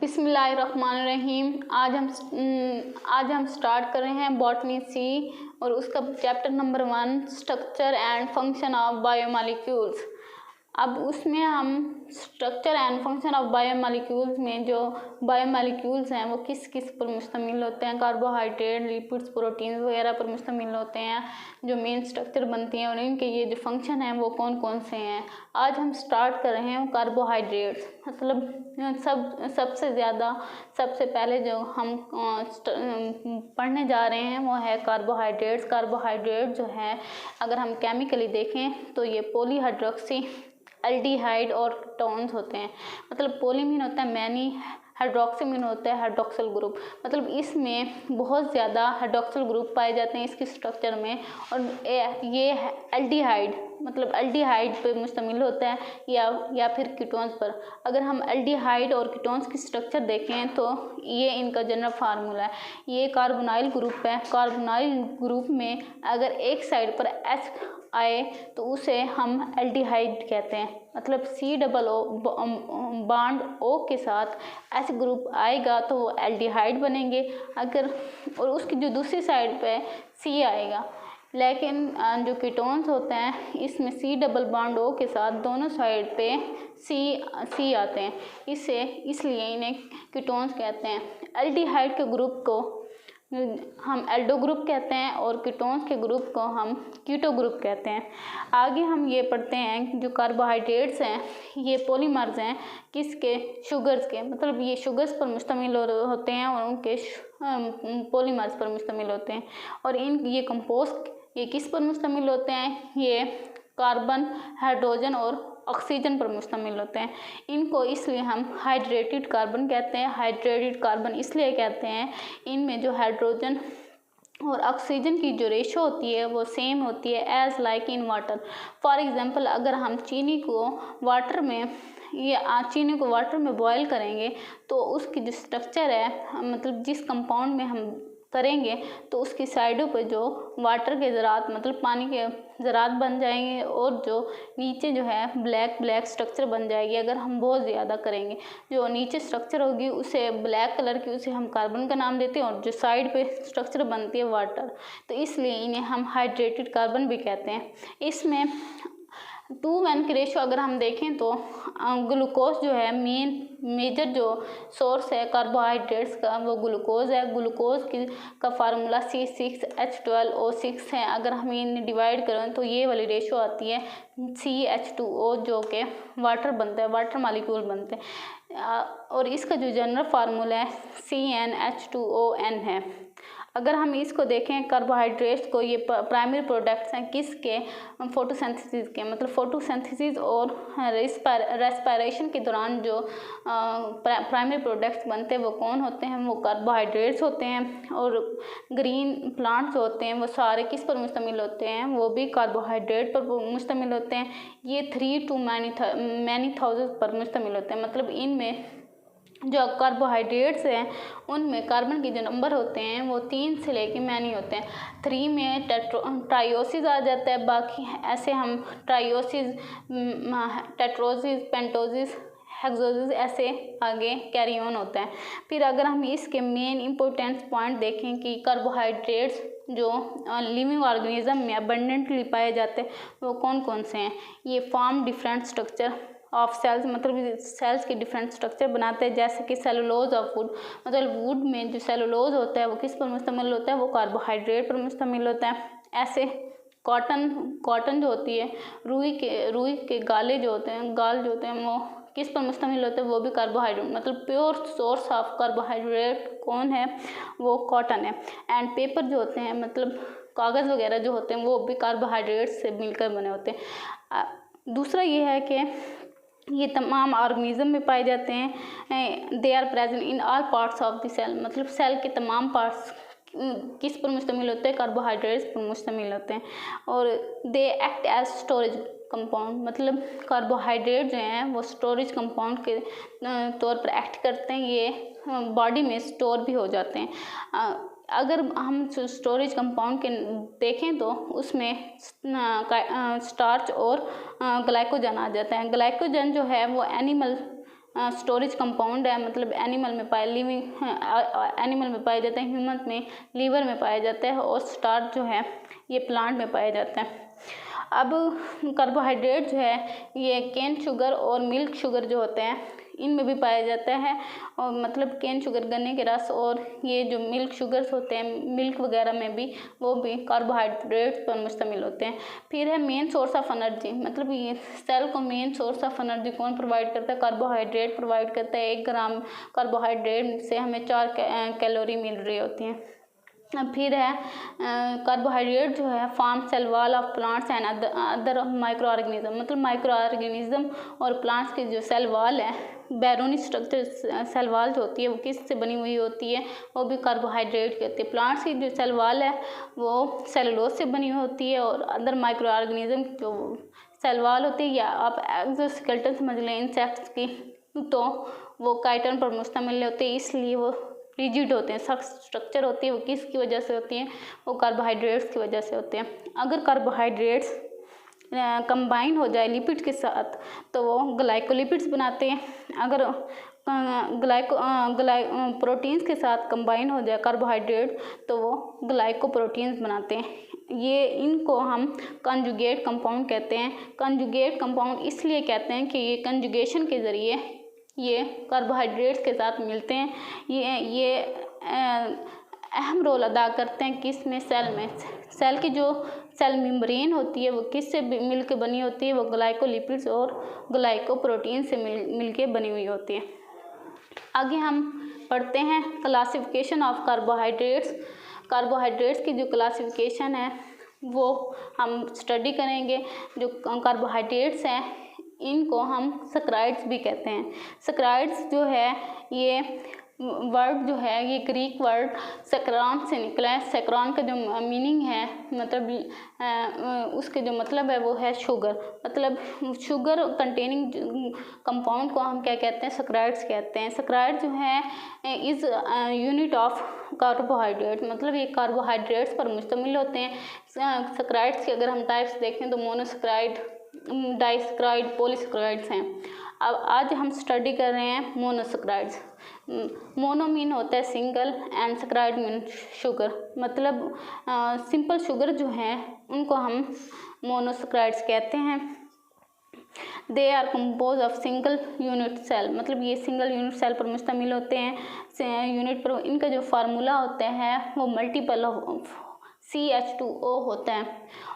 बिस्मिल्लाहिर्रहमानिर्रहीम। आज हम स्टार्ट कर रहे हैं बॉटनी सी और उसका chapter number 1 structure and function of biomolecules. अब उसमें हम structure and function of biomolecules में जो बायोमॉलिक्यूल्स हैं वो किस किस पर मुश्तमिल होते हैं, कार्बोहाइड्रेट, लिपिड्स, प्रोटीन्स वगैरह पर मुश्तमिल होते हैं, जो मेन स्ट्रक्चर बनती हैं और इनके ये जो फंक्शन हैं वो कौन कौन से हैं। आज हम स्टार्ट कर रहे हैं कार्बोहाइड्रेट्स। मतलब सबसे पहले जो हम पढ़ने जा रहे हैं वो है कार्बोहाइड्रेट्स। कार्बोहाइड्रेट जो है अगर हम केमिकली देखें तो ये पॉलीहाइड्रोक्सी एल्डिहाइड और कीटोन्स होते हैं। मतलब पॉली मीन होता है मैनी, हाइड्रोक्सी मीन होता है हाइड्रोक्सिल ग्रुप। मतलब इसमें बहुत ज़्यादा हाइड्रोक्सिल ग्रुप पाए जाते हैं इसके स्ट्रक्चर में। और ये एल्डिहाइड मतलब एल्डिहाइड पे मुश्तमिल होता है या फिर कीटोन्स पर। अगर हम एल्डिहाइड और कीटोन्स की स्ट्रक्चर देखें तो ये इनका जनरल फार्मूला है। ये कार्बोनाइल ग्रुप है। कार्बोनाइल ग्रुप में अगर एक साइड पर H आए तो उसे हम एल्डिहाइड कहते हैं। मतलब COO बॉन्ड O के साथ H ग्रुप आएगा तो वो एल्डिहाइड बनेंगे। अगर और उसकी जो दूसरी साइड पे C आएगा, लेकिन जो कीटोन्स होते हैं इसमें C बॉन्ड O के साथ दोनों साइड पे C आते हैं, इसलिए इन्हें कीटोन्स कहते हैं। एल्डिहाइड के ग्रुप को हम एल्डो ग्रुप कहते हैं और कीटोन्स के ग्रुप को हम कीटो ग्रुप कहते हैं। आगे हम ये पढ़ते हैं जो कार्बोहाइड्रेट्स हैं ये पॉलीमर्स हैं किसके, शुगर्स के। मतलब ये शुगर्स पर मुश्तमिल होते हैं और उनके पॉलीमर्स पर मुश्तमिल होते हैं। और ये कंपोस्ट ये किस पर मुश्तमिल होते हैं, ये कार्बन, हाइड्रोजन और ऑक्सीजन पर मुश्तमिल होते हैं। इनको इसलिए हम हाइड्रेटेड कार्बन कहते हैं। हाइड्रेटेड कार्बन इसलिए कहते हैं इनमें जो हाइड्रोजन और ऑक्सीजन की जो रेशो होती है वो सेम होती है as like in water. For example अगर हम चीनी को वाटर में बॉयल करेंगे तो उसकी जो स्ट्रक्चर है, मतलब जिस कंपाउंड में हम करेंगे तो उसकी साइडों पर जो वाटर के ज़रात मतलब पानी के ज़रात बन जाएंगे और जो नीचे जो है ब्लैक स्ट्रक्चर बन जाएगी। अगर हम बहुत ज़्यादा करेंगे जो नीचे स्ट्रक्चर होगी उसे ब्लैक कलर की उसे हम कार्बन का नाम देते हैं और जो साइड पे स्ट्रक्चर बनती है वाटर, तो इसलिए इन्हें हम हाइड्रेटेड कार्बन भी कहते हैं। इसमें 2:1 की रेशो अगर हम देखें तो ग्लूकोज जो है मेजर जो सोर्स है कार्बोहाइड्रेट्स का वो ग्लूकोज है। ग्लूकोज का फार्मूला C6H12O6 है। अगर हम इन्हें डिवाइड करें तो ये वाली रेशो आती है CH2O जो कि वाटर बनता है, वाटर मॉलिक्यूल बनते हैं। और इसका जो जनरल फार्मूला है CnH2ON है। अगर हम इसको देखें कार्बोहाइड्रेट्स को, ये प्राइमरी प्रोडक्ट्स हैं किसके, फोटोसिंथेसिस के। मतलब फोटोसिंथेसिस और रेस्पिरेशन के दौरान जो प्राइमरी प्रोडक्ट्स बनते हैं वो कौन होते हैं, वो कार्बोहाइड्रेट्स होते हैं। और ग्रीन प्लांट्स होते हैं वो सारे किस पर मुश्तमिल होते हैं, वो भी कार्बोहाइड्रेट पर मुश्तमिल होते हैं। ये 3 to many thousands पर मुश्तमिल होते हैं। मतलब इनमें जो कार्बोहाइड्रेट्स हैं उनमें कार्बन के जो नंबर होते हैं वो 3 से लेके मैनी होते हैं। 3 में ट्रायोसिस आ जाता है, बाकी ऐसे हम ट्रायोसिस, टेट्रोसिस, पेंटोसिस, हेक्सोसिस ऐसे आगे कैरी ऑन होता है। फिर अगर हम इसके मेन इंपॉर्टेंस पॉइंट देखें कि कार्बोहाइड्रेट्स जो लिविंग ऑर्गेनिज्म में अबंडेंटली पाए जाते हैं वो कौन कौन से हैं। ये form different structure of cells, मतलब सेल्स के डिफरेंट स्ट्रक्चर बनाते हैं। जैसे कि सेलुलोज ऑफ वुड, मतलब वुड में जो सेलुलोज होता है वो किस पर मुश्तमिल होता है, वो कार्बोहाइड्रेट पर मुश्तमिल होता है। ऐसे कॉटन जो होती है, रुई के गाल जो होते हैं वो किस पर मुश्तमिल होते हैं, वो भी कार्बोहाइड्रेट। मतलब प्योर सोर्स ऑफ कार्बोहाइड्रेट कौन है, वो कॉटन है। एंड पेपर जो होते हैं, मतलब कागज़ वगैरह जो होते हैं वो भी कार्बोहाइड्रेट से मिलकर बने होते हैं। दूसरा ये है कि ये तमाम ऑर्गेनिज्म में पाए जाते हैं। They are present in all parts of the cell. मतलब सेल के तमाम पार्ट्स किस पर मुश्तमिल होते हैं, कार्बोहाइड्रेट्स पर मुश्तमिल होते हैं। और they act as storage compound. मतलब कार्बोहाइड्रेट जो हैं वो स्टोरेज कंपाउंड के तौर पर एक्ट करते हैं। ये बॉडी में स्टोर भी हो जाते हैं। अगर हम स्टोरेज कंपाउंड के देखें तो उसमें स्टार्च और ग्लाइकोजन आ जाता है। ग्लाइकोजन जो है वो एनिमल स्टोरेज कंपाउंड है, मतलब एनिमल में पाया जाता है, ह्यूमन में लीवर में पाया जाता है, और स्टार्च जो है ये प्लांट में पाया जाता है। अब कार्बोहाइड्रेट जो है ये केन शुगर और मिल्क शुगर जो होते हैं इनमें भी पाया जाता है, और मतलब केन शुगर गन्ने के रस, और ये जो मिल्क शुगर्स होते हैं मिल्क वगैरह में भी, वो भी कार्बोहाइड्रेट पर मुश्तमिल होते हैं। फिर है मेन सोर्स ऑफ एनर्जी, मतलब ये सेल को मेन सोर्स ऑफ एनर्जी कौन प्रोवाइड करता है? कार्बोहाइड्रेट प्रोवाइड करता है। 1 ग्राम कार्बोहाइड्रेट से हमें 4 कैलोरी मिल रही होती हैं। फिर है कार्बोहाइड्रेट जो है form cell wall of plants and other micro organism, मतलब माइक्रो ऑर्गेनिज्म और प्लांट्स की जो सेल वॉल है, बैरोनी स्ट्रक्चर सेल वॉल जो होती है वो किससे बनी हुई होती है? वो भी कार्बोहाइड्रेट की होती है। प्लांट्स की जो सेल वॉल है वो सेलुलोज से बनी हुई होती है, और अदर माइक्रो ऑर्गेनिज्म जो सेल वॉल होती है, या आप एक्सोस्केलेटन समझ लें इंसेक्ट्स की, तो वो काइटिन पर मुश्तमिल होते हैं, इसलिए वो रिजिड होते हैं। सख्त स्ट्रक्चर होती है वो किसकी वजह से होती है? वो कार्बोहाइड्रेट्स की वजह से होते हैं। अगर कार्बोहाइड्रेट्स कंबाइन हो जाए लिपिड के साथ तो वो ग्लाइकोलिपिड्स बनाते हैं। अगर प्रोटीन्स के साथ कंबाइन हो जाए कार्बोहाइड्रेट तो वो ग्लाइकोप्रोटीन्स बनाते हैं। ये इनको हम कंजुगेट कंपाउंड कहते हैं। कंजुगेट कंपाउंड इसलिए कहते हैं कि ये कंजुगेशन के ज़रिए ये कार्बोहाइड्रेट्स के साथ मिलते हैं। ये अहम रोल अदा करते हैं किस में? सेल में। सेल की जो सेल मेम्ब्रेन होती है वो किस से मिल के बनी होती है? वो ग्लाइकोलिपिड्स और ग्लाइकोप्रोटीन से मिल के बनी हुई होती है। आगे हम पढ़ते हैं क्लासिफिकेशन ऑफ कार्बोहाइड्रेट्स। कार्बोहाइड्रेट्स की जो क्लासिफिकेशन है वो हम स्टडी करेंगे। जो कार्बोहाइड्रेट्स हैं इनको हम सैकराइड्स भी कहते हैं। सैकराइड्स जो है ये वर्ड जो है ये ग्रीक वर्ड सैकरॉन से निकला है। सैकरॉन का जो मीनिंग है, मतलब उसके जो मतलब है वो है शुगर, मतलब शुगर कंटेनिंग कंपाउंड को हम क्या कहते हैं? सैकराइड्स कहते हैं। सैकराइड जो है इज़ यूनिट ऑफ कार्बोहाइड्रेट, मतलब ये कार्बोहाइड्रेट्स पर मुश्तमिल होते हैं। सैकराइड्स के अगर हम टाइप्स देखें तो मोनोसैकराइड, डाइसैकराइड, पॉलीसैकराइड्स हैं। अब आज हम स्टडी कर रहे हैं मोनोसैकराइड्स। मोनो मीन होता है single and saccharide mean sugar, मतलब सिंपल शुगर जो है उनको हम मोनोसैकराइड्स कहते हैं। They are compose of single unit cell, मतलब ये सिंगल यूनिट सेल पर मुश्तमिल होते हैं। यूनिट पर इनका जो फार्मूला होता है वो मल्टीपल ऑफ CH2O होता है,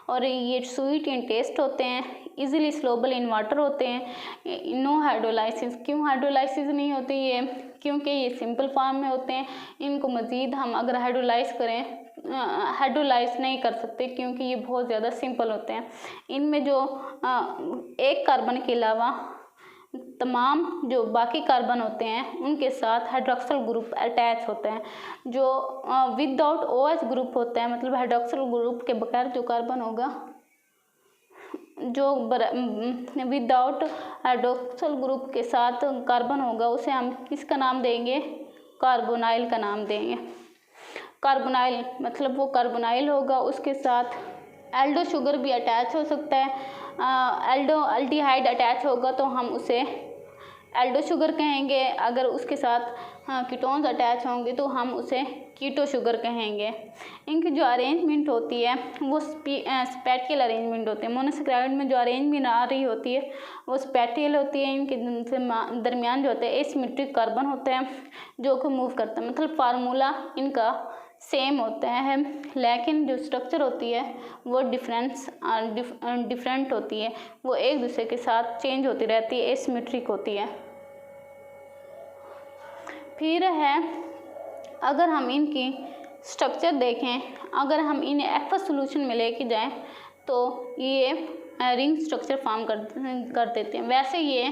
और ये स्वीट इन टेस्ट होते हैं, इजीली स्लोबल इन वाटर होते हैं। No hydrolysis. क्यों हाइड्रोलाइसिस नहीं होती है? क्योंकि ये सिंपल फॉर्म में होते हैं। इनको मज़ीद हम अगर हाइड्रोलाइज करें, हाइड्रोलाइज नहीं कर सकते क्योंकि ये बहुत ज़्यादा सिंपल होते हैं। इनमें जो एक कार्बन के अलावा तमाम जो बाकी कार्बन होते हैं उनके साथ हाइड्रोक्सिल ग्रुप अटैच होते हैं। जो विदाउट OH ग्रुप होता है, मतलब हाइड्रोक्सिल ग्रुप के बगैर जो कार्बन होगा, जो विदाउट हाइड्रोक्सिल ग्रुप के साथ कार्बन होगा उसे हम किसका नाम देंगे? कार्बोनाइल का नाम देंगे। कार्बोनाइल मतलब वो कार्बोनाइल होगा, उसके साथ एल्डो शुगर भी अटैच हो सकता है। एल्डिहाइड अटैच होगा तो हम उसे एल्डो शुगर कहेंगे। अगर उसके साथ कीटोन्स अटैच होंगे तो हम उसे कीटो शुगर कहेंगे। इनकी जो अरेंजमेंट होती है वो स्पैटियल अरेंजमेंट होती है। मोनोसैकराइड में जो अरेंजमेंट आ रही होती है वो स्पैटियल होती है। इनके दरमियान जो होता है एसिमेट्रिक कार्बन होता है जो कि मूव करता है, मतलब फार्मूला इनका सेम होता है, लेकिन जो स्ट्रक्चर होती है वो डिफरेंट होती है। वो एक दूसरे के साथ चेंज होती रहती है, एसिमेट्रिक होती है। फिर है अगर हम इनकी स्ट्रक्चर देखें, अगर हम इन्हें एक्वस सॉल्यूशन में लेके जाएं तो ये रिंग स्ट्रक्चर फॉर्म कर देते हैं। वैसे ये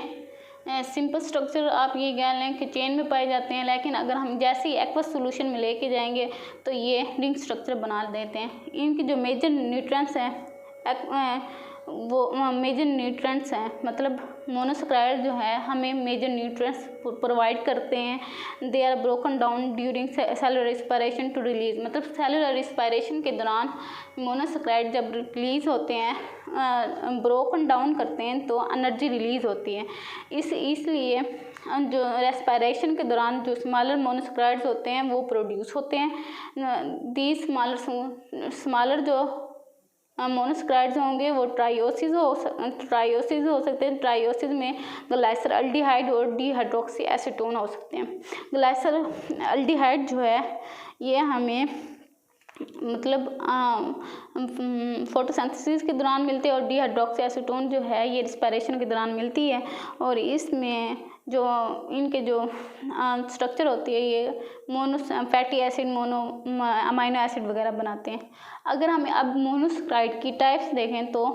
सिंपल स्ट्रक्चर आप ये कह लें कि चेन में पाए जाते हैं, लेकिन अगर हम जैसे ही एक्वस सॉल्यूशन में लेके जाएंगे तो ये रिंग स्ट्रक्चर बना देते हैं। इनके जो मेजर न्यूट्रिएंट्स हैं वो मेजर न्यूट्रिएंट्स हैं, मतलब मोनोसेकेराइड जो है हमें मेजर न्यूट्रिएंट्स प्रोवाइड करते हैं। They are broken down during cellular respiration to release, मतलब सेलुलर रिस्पायरेशन के दौरान मोनोसेकेराइड जब रिलीज होते हैं, ब्रोकन डाउन करते हैं तो एनर्जी रिलीज होती है। इसलिए जो रेस्पायरेशन के दौरान जो स्मॉलर मोनोसेकेराइड्स होते हैं वो प्रोड्यूस होते हैं। दीज स्मॉलर जो मोनोसेकेराइड्स होंगे वो ट्राइओसिस हो सकते हैं। ट्राइओसिस में ग्लाइसर अल्डिहाइड और डीहाइड्रोक्सी एसीटोन हो सकते हैं। ग्लाइसर अल्डिहाइड जो है ये हमें मतलब फोटोसिंथेसिस के दौरान मिलते हैं, और डीहाइड्रोक्सी एसीटोन जो है ये रिस्पायरेशन के दौरान मिलती है। और इसमें जो इनके जो स्ट्रक्चर होती है ये mono fatty acid, mono amino acid वगैरह बनाते हैं। अगर हमें अब मोनोसेकेराइड की टाइप्स देखें तो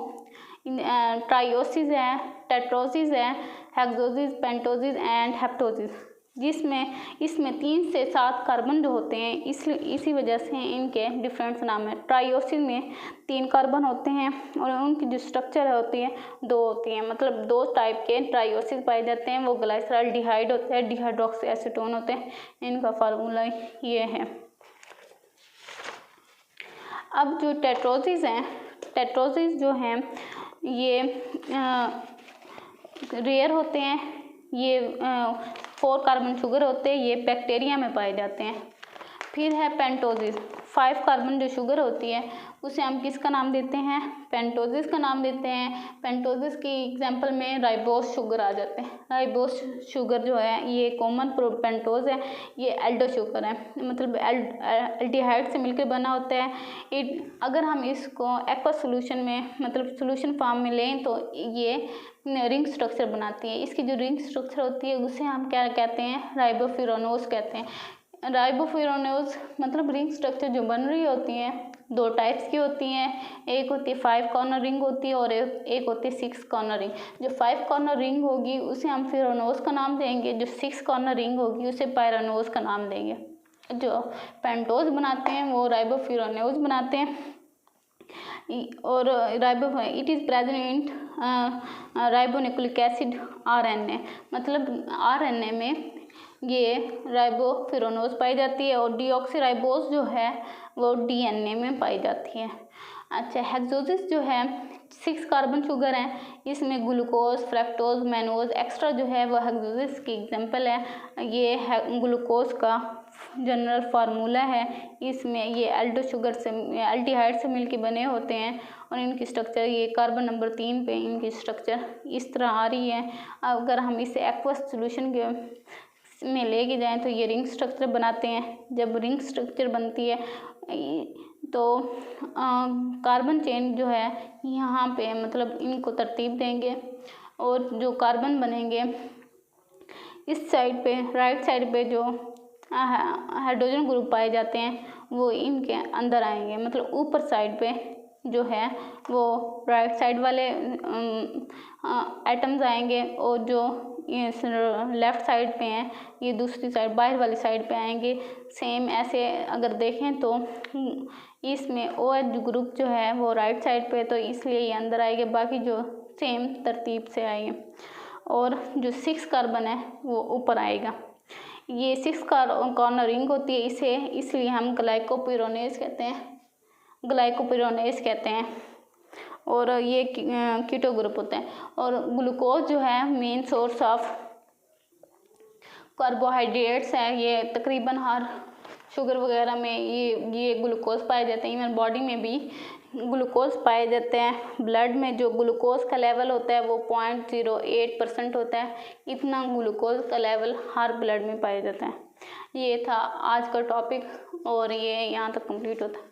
ट्राइओसिस है, टेट्रोसिस है, हेक्सोसिस, पेंटोसिस एंड हेप्टोसिस, जिसमें इसमें 3 से 7 कार्बन जो होते हैं, इसी वजह से इनके डिफरेंट नाम है। ट्राइओसिस में 3 कार्बन होते हैं और उनकी जो स्ट्रक्चर होती है 2 होती हैं, मतलब 2 टाइप के ट्राइओसिस पाए जाते हैं। वो ग्लाइसर अल्डिहाइड होते हैं, डीहाइड्रोक्सी एसीटोन होते हैं। इनका फार्मूला ये है। अब जो टेट्रोसिस हैं, टेट्रोसिस जो हैं ये रेयर होते हैं। ये 4 कार्बन शुगर होते हैं, ये बैक्टीरिया में पाए जाते हैं। फिर है पेंटोसिस, 5 कार्बन जो शुगर होती है उसे हम किसका नाम देते हैं? पेंटोसिस का नाम देते हैं। पेंटोसिस की एग्जांपल में राइबोस शुगर आ जाते हैं। राइबोस शुगर जो है ये कॉमन पेंटोज है, ये एल्डो शुगर है, मतलब एल्डिहाइड से मिलकर बना होता है। अगर हम इसको एक्वा सोल्यूशन में मतलब सोल्यूशन फॉर्म में लें तो ये रिंग स्ट्रक्चर बनाती है। इसकी जो रिंग स्ट्रक्चर होती है उसे हम क्या कहते हैं? राइबोफ्यूरानोज कहते हैं। राइबोफ्यूरानोज मतलब रिंग स्ट्रक्चर जो बन रही होती हैं 2 टाइप्स की होती हैं। एक होती है 5 कॉर्नर रिंग होती है और एक होती है 6 कॉर्नर रिंग। जो 5 कॉर्नर रिंग होगी उसे हम फ्यूरानोज का नाम देंगे, जो 6 कॉर्नर रिंग होगी उसे पायरानोज का नाम देंगे। जो पेंटोज बनाते हैं वो राइबोफ्यूरानोज बनाते हैं। और it is present in ribonucleic acid RNA, मतलब RNA में ये राइबोफ्यूरानोज पाई जाती है। और डीऑक्सीराइबोज जो है वो DNA में पाई जाती है। अच्छा, हेक्सोसिस जो है 6 कार्बन शुगर है, इसमें ग्लूकोज, फ्रक्टोज, मैनोज एक्स्ट्रा जो है वो हेक्सोसिस की एग्जांपल है। ये ग्लूकोज का जनरल फार्मूला है। इसमें ये एल्डो शुगर से एल्डिहाइड से मिलके बने होते हैं और इनकी स्ट्रक्चर ये कार्बन नंबर 3 पे इनकी स्ट्रक्चर इस तरह आ रही है। अगर हम इसे एक्वस सोल्यूशन के में लेके जाएं तो ये रिंग स्ट्रक्चर बनाते हैं। जब रिंग स्ट्रक्चर बनती है तो कार्बन चेन जो है यहाँ पे मतलब इनको तरतीब देंगे और जो कार्बन बनेंगे इस साइड पे राइट साइड पे जो हाइड्रोजन ग्रुप पाए जाते हैं वो इनके अंदर आएंगे, मतलब ऊपर साइड पे जो है वो राइट साइड वाले एटम्स आएंगे और जो लेफ़्ट साइड पे हैं ये दूसरी साइड बाहर वाली साइड पे आएंगे। सेम ऐसे अगर देखें तो इसमें OH ग्रुप जो है वो राइट साइड पे, तो इसलिए ये अंदर आएंगे, बाकी जो सेम तरतीब से आएंगे। और जो 6 कार्बन है वो ऊपर आएगा। ये 6 कॉर्नर रिंग होती है, इसे इसलिए हम ग्लाइकोपिरोनेज कहते हैं। और ये कीटो ग्रुप होते हैं। और ग्लूकोज जो है मेन सोर्स ऑफ कार्बोहाइड्रेट्स है। ये तकरीबन हर शुगर वगैरह में ये ग्लूकोज पाए जाते हैं। इवन बॉडी में भी ग्लूकोज पाए जाते हैं। ब्लड में जो ग्लूकोज का लेवल होता है वो 0.08% होता है। इतना ग्लूकोज का लेवल हर ब्लड में पाया जाता है। ये था आज का टॉपिक और ये यहाँ तक कंप्लीट होता है।